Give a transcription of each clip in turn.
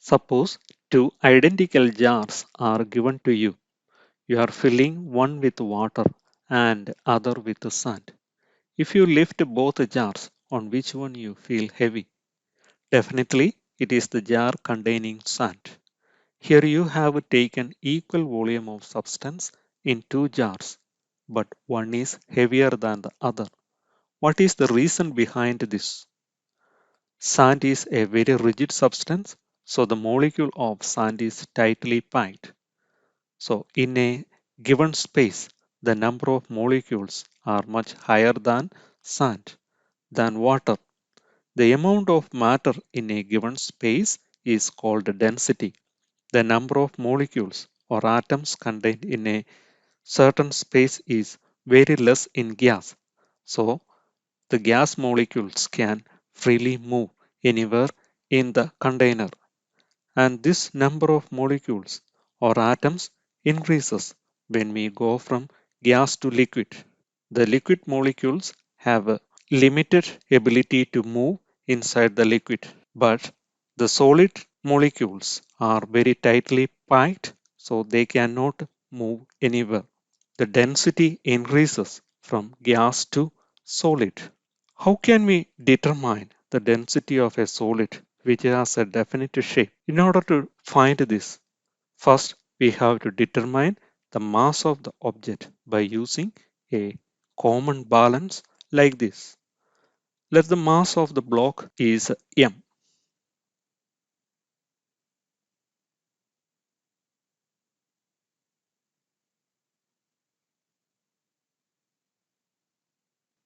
Suppose two identical jars are given to you. You are filling one with water and other with sand. If you lift both jars, on which one you feel heavy? Definitely, it is the jar containing sand. Here you have taken equal volume of substance in two jars, but one is heavier than the other. What is the reason behind this? Sand is a very rigid substance, so the molecule of sand is tightly packed. So, in a given space, the number of molecules are much higher than sand, than water. The amount of matter in a given space is called density. The number of molecules or atoms contained in a certain space is very less in gas. So, the gas molecules can freely move anywhere in the container, and this number of molecules or atoms increases when we go from gas to liquid. The liquid molecules have a limited ability to move inside the liquid, but the solid molecules are very tightly packed, so they cannot move anywhere. The density increases from gas to solid. How can we determine the density of a solid which has a definite shape? In order to find this, first we have to determine the mass of the object by using a common balance like this. Let the mass of the block is m.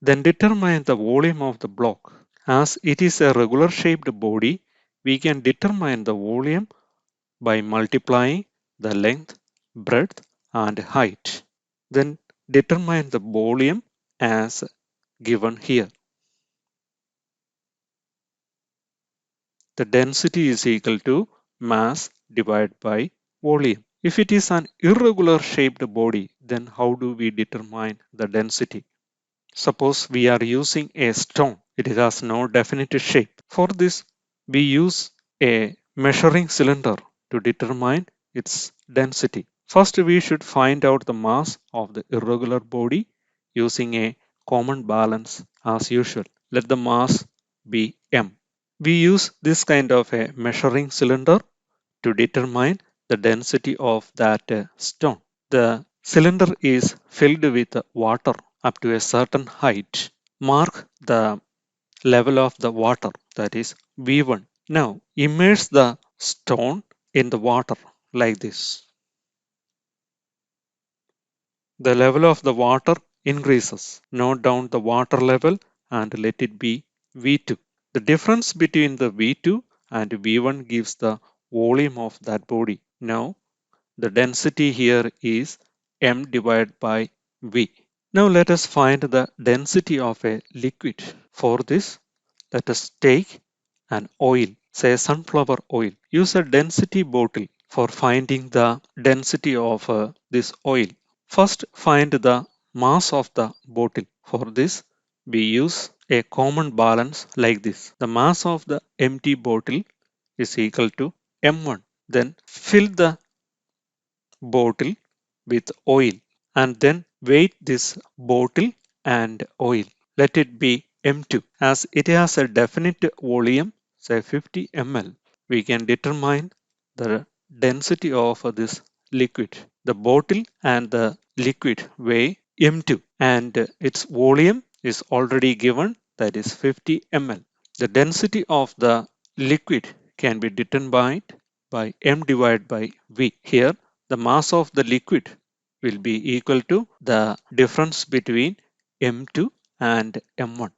Then determine the volume of the block. As it is a regular shaped body, we can determine the volume by multiplying the length, breadth, and height. Then determine the volume as given here. The density is equal to mass divided by volume. If it is an irregular shaped body, then how do we determine the density? Suppose we are using a stone. It has no definite shape. For this, we use a measuring cylinder to determine its density. First, we should find out the mass of the irregular body using a common balance as usual. Let the mass be m. We use this kind of a measuring cylinder to determine the density of that stone. The cylinder is filled with water up to a certain height. Mark the level of the water, that is V1. Now immerse the stone in the water like this. The level of the water increases. Note down the water level and let it be V2. The difference between the V2 and V1 gives the volume of that body. Now the density here is m divided by v. Now let us find the density of a liquid. For this, let us take an oil, say sunflower oil. Use a density bottle for finding the density of this oil. First, find the mass of the bottle. For this, we use a common balance like this. The mass of the empty bottle is equal to m1. Then fill the bottle with oil and then weight this bottle and oil. Let it be M2. As it has a definite volume, say 50 ml, we can determine the density of this liquid. The bottle and the liquid weigh M2 and its volume is already given, that is 50 ml. The density of the liquid can be determined by m divided by v. Here, the mass of the liquid will be equal to the difference between m2 and m1.